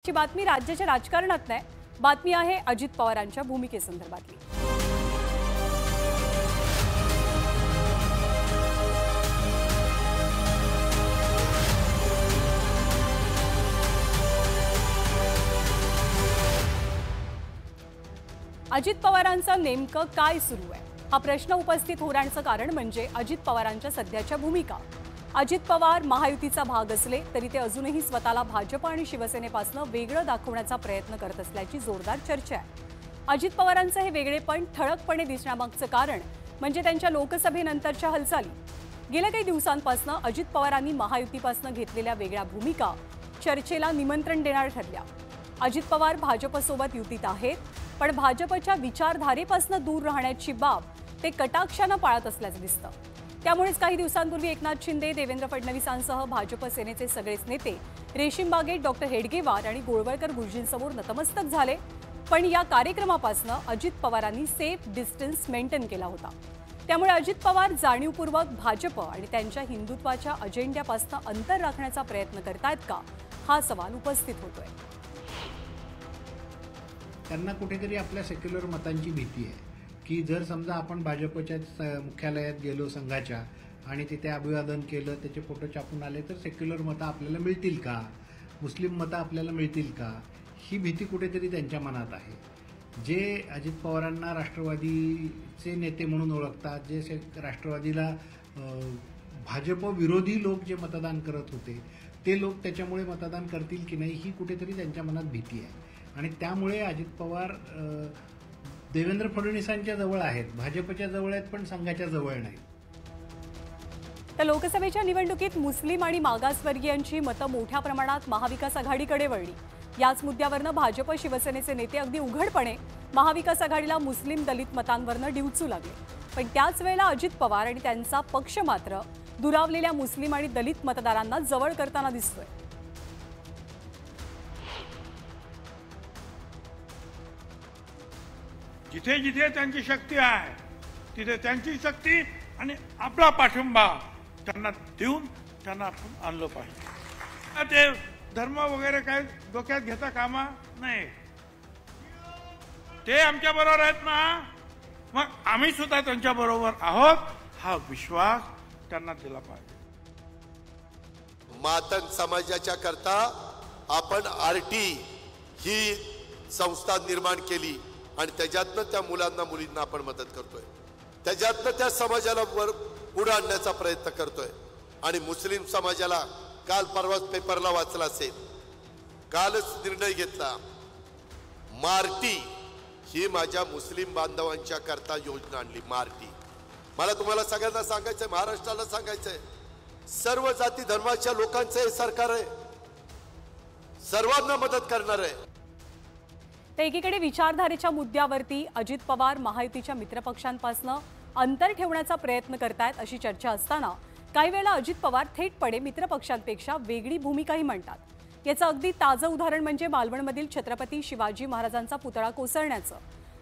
ची बातमी राज्याच्या राजकारणात नाही, बातमी आहे अजित पवारांच्या भूमिकेसंदर्भातली। अजित पवारांचं नेमकं काय सुरू आहे हा प्रश्न उपस्थित होण्याचं कारण म्हणजे अजित पवारांच्या सध्याच्या भूमिका। अजित पवार महायुतीचा भाग असले तरी ते अजूनही स्वतःला भाजप आणि शिवसेनेपासून वेगळं दाखवण्याचा प्रयत्न करत असल्याची जोरदार चर्चा आहे। अजित पवारांचं हे वेगळेपण ठळकपणे दिसण्यामागचं कारण म्हणजे त्यांच्या लोकसभेनंतरच्या हालचाली। गेल्या काही दिवसांपासून अजित पवारांनी महायुतीपासून घेतलेल्या वेगळ्या भूमिका चर्चेला निमंत्रण देणार ठरल्या। अजित पवार भाजपसोबत युतीत आहेत, पण भाजपच्या विचारधारेपासून दूर राहण्याची बाब ते कटाक्षाने पाळत असल्याचं दिसतं। त्यामुळेच काही दिवसांपूर्वी एकनाथ शिंदे, देवेंद्र फडणवीसांसह भाजप सेनेचे सगळेच नेते रेशीम बागेत डॉक्टर हेडगेवार आणि गोळवळकर गुरुजींसमोर नतमस्तक झाले। पण या कार्यक्रमापासून अजित पवारांनी सेफ डिस्टन्स मेंटेन केला होता। त्यामुळे अजित पवार जाणीवपूर्वक भाजप आणि त्यांच्या हिंदुत्वाच्या अजेंड्यापासून अंतर राखण्याचा प्रयत्न करतायत का, हा सवाल उपस्थित होतोय। त्यांना कुठेतरी आपल्या सेक्युलर मतांची भीती आहे की जर समजा आपण भाजपच्या मुख्यालयात गेलो संघाच्या आणि तिथे अभिवादन केलं, त्याचे फोटो छापून आले तर सेक्युलर मतं आपल्याला मिळतील का, मुस्लिम मतं आपल्याला मिळतील का, ही भीती कुठेतरी त्यांच्या मनात आहे। जे अजित पवारांना राष्ट्रवादीचे नेते म्हणून ओळखतात, जे राष्ट्रवादीला भाजप विरोधी लोक जे मतदान करत होते ते लोक त्याच्यामुळे मतदान करतील की नाही ही कुठेतरी त्यांच्या मनात भीती आहे। आणि त्यामुळे अजित पवार देवेंद्र फडणवीसांच्या जवळ आहेत, भाजपच्या जवळ आहेत, पण संघाच्या जवळ नाही। तर लोकसभेच्या निवडणुकीत मुस्लिम आणि मागासवर्गीयांची मतं मोठ्या प्रमाणात महाविकास आघाडीकडे वळली। याच मुद्द्यावरनं भाजप शिवसेनेचे नेते अगदी उघडपणे महाविकास आघाडीला मुस्लिम दलित मतांवरनं डिवचू लागले। पण त्याच वेळेला अजित पवार आणि त्यांचा पक्ष मात्र दुरावलेल्या मुस्लिम आणि दलित मतदारांना जवळ करताना दिसतोय। जिथे जिथे त्यांची शक्ती आहे तिथे त्यांची शक्ती आणि आपला पाठिंबा त्यांना देऊन त्यांना आपण आणलं पाहिजे। ते धर्म वगैरे काय डोक्यात घेता कामा नाही, ते आमच्या बरोबर आहेत ना, मग आम्ही सुद्धा त्यांच्या बरोबर आहोत हा विश्वास त्यांना दिला पाहिजे। मातंग समाजाच्या करता आपण आरटी ही संस्था निर्माण केली आणि त्याच्यातनं त्या मुलांना मुलींना आपण मदत करतोय, त्याच्यातनं त्या समाजाला वर पुढे आणण्याचा प्रयत्न करतोय। आणि मुस्लिम समाजाला काल परवाच पेपरला वाचला असेल, कालच निर्णय घेतला, मार्टी ही माझ्या मुस्लिम बांधवांच्या करता योजना आणली। मार्टी मला तुम्हाला सगळ्यांना सांगायचंय, महाराष्ट्राला सांगायचंय, सर्व जाती धर्माच्या लोकांचं हे सरकार आहे, सर्वांना मदत करणार आहे। एकीकडे विचारधारेच्या मुद्द्यावरती अजित पवार महायुतीच्या मित्रपक्षांपासून अंतर ठेवण्याचा प्रयत्न करतायत अशी चर्चा असताना काही वेळा अजित पवार थेटपणे मित्रपक्षांपेक्षा वेगळी भूमिकाही मांडतात। याचं अगदी ताजं उदाहरण म्हणजे मालवणमधील छत्रपती शिवाजी महाराजांचा पुतळा कोसळण्याचं।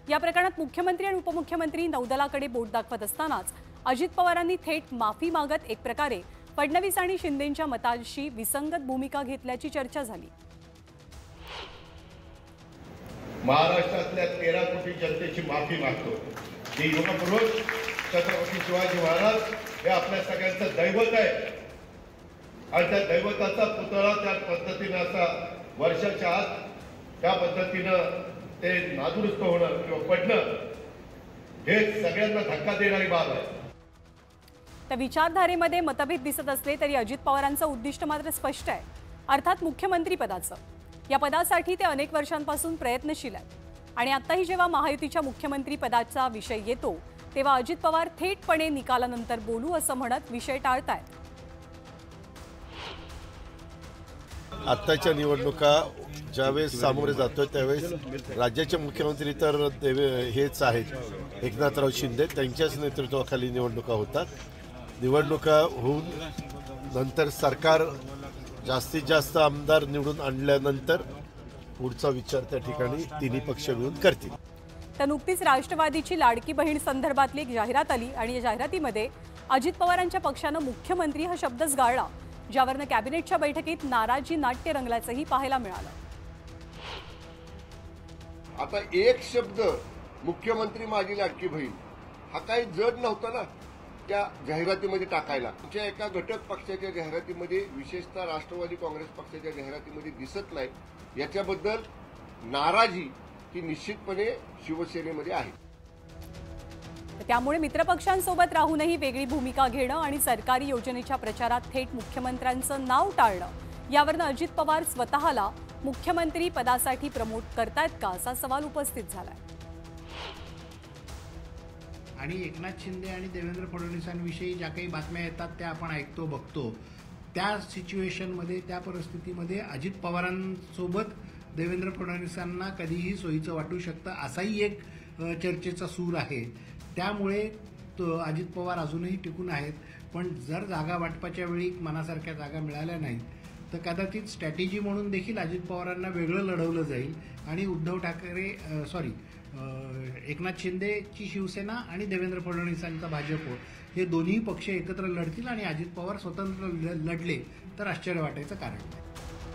या प्रकरणात मुख्यमंत्री आणि उपमुख्यमंत्री नौदलाकडे बोट दाखवत असतानाच अजित पवारांनी थेट माफी मागत एक प्रकारे फडणवीस आणि शिंदेंच्या मतांशी विसंगत भूमिका घेतल्याची चर्चा झाली। महाराष्ट्रातल्या 13 कोटी जनतेची माफी मागतो। ही योगपूर्वक छत्रपती शिवाजी महाराज हे आपल्या सगळ्यांचं दैवत आहे आणि त्या दैवताचा पुतळा त्या पद्धतीनं असा वर्षाच्या आत त्या पद्धतीनं ते नादुरुस्त होणं किंवा पडणं हे सगळ्यांना धक्का देणारी बाब आहे। त्या विचारधारेमध्ये मतभेद दिसत असले तरी अजित पवारांचं उद्दिष्ट मात्र स्पष्ट आहे, अर्थात मुख्यमंत्री पदाचं। या पदासाठी ते अनेक वर्षांपासून प्रयत्नशील आहेत आणि आताही जेव्हा महायुतीच्या मुख्यमंत्री पदाचा विषय येतो तेव्हा अजित पवार थेटपणे निकालानंतर बोलू असं म्हणत विषय टाळतायत। आत्ताच्या निवडणुका ज्यावेळेस सामोरे जातोय त्यावेळेस राज्याचे मुख्यमंत्री तर हेच आहेत, एकनाथराव शिंदे, त्यांच्याच नेतृत्वाखाली निवडणुका होतात। निवडणुका होऊन नंतर सरकार जास्तीत जास्त आमदार निवडून आणल्यानंतर पुढचा विचार त्या ठिकाणी तिन्ही पक्ष मिळून करतील। तर नुकतीच राष्ट्रवादीची लाडकी बहीण संदर्भातली एक जाहिरात आली आणि या जाहिरातीमध्ये अजित पवारांच्या पक्षानं मुख्यमंत्री हा शब्दच गाळला, ज्यावरनं कॅबिनेटच्या बैठकीत नाराजी नाट्य रंगल्याचंही पाहायला मिळालं। आता एक शब्द मुख्यमंत्री माझी लाडकी बहीण हा काही जड नव्हता ना त्या जाहिरातीमध्ये टाकायला. आमच्या एका घटक पक्षाच्या जाहिरातीमध्ये, विशेषतः राष्ट्रवादी काँग्रेस पक्षाच्या जाहिरातीमध्ये दिसत नाही. याच्याबद्दल नाराजी ही निश्चितपणे शिवसेनेमध्ये आहे. त्यामुळे मित्रपक्षांसोबत राहूनही वेगळी भूमिका घेणं आणि सरकारी योजनेच्या प्रचारात थेट मुख्यमंत्र्यांचं नाव टाळणं, यावरनं अजित पवार स्वतःला मुख्यमंत्री पदासाठी प्रमोट करतायत का, असा सवाल उपस्थित झालाय. आणि एकनाथ शिंदे आणि देवेंद्र फडणवीसांविषयी ज्या काही बातम्या येतात त्या आपण ऐकतो बघतो, त्या सिच्युएशनमध्ये, त्या परिस्थितीमध्ये अजित पवारांसोबत देवेंद्र फडणवीसांना कधीही सोयीचं वाटू शकतं, असाही एक चर्चेचा सूर आहे. त्यामुळे अजित पवार अजूनही टिकून आहेत. पण जर जागा वाटपाच्या वेळी मनासारख्या जागा मिळाल्या नाहीत तर कदाचित स्ट्रॅटेजी म्हणून देखील अजित पवारांना वेगळं लढवलं जाईल आणि उद्धव ठाकरे एकनाथ शिंदेची शिवसेना आणि देवेंद्र फडणवीसांचा भाजप हे दोन्ही पक्ष एकत्र लढतील आणि अजित पवार स्वतंत्र लढले तर आश्चर्य वाटायचं कारण नाही.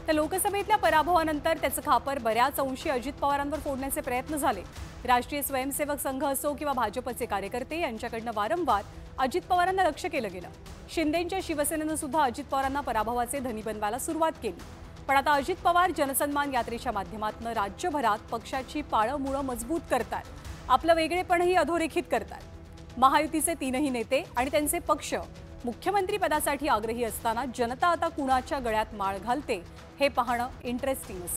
तर लोकसभेतल्या पराभवानंतर त्याचं खापर बऱ्याच अंशी अजित पवारांवर फोडण्याचे प्रयत्न झाले. राष्ट्रीय स्वयंसेवक संघ असो किंवा भाजपचे कार्यकर्ते यांच्याकडनं वारंवार अजित पवारांना लक्ष्य केलं गेलं. शिंदेंच्या शिवसेनेनं सुद्धा अजित पवारांना पराभवाचे धनी बनवायला सुरुवात केली. पण आता अजित पवार जनसन्मान यात्रेच्या माध्यमातून राज्यभरात पक्षाची पाळंमुळं मजबूत करतात, आपलं वेगळेपणही अधोरेखित करतात. महायुतीचे तीनही नेते आणि त्यांचे पक्ष मुख्यमंत्री पदासाठी आग्रही असताना जनता आता कुणाच्या गळ्यात माळ घालते हे पाहणं इंटरेस्टिंग.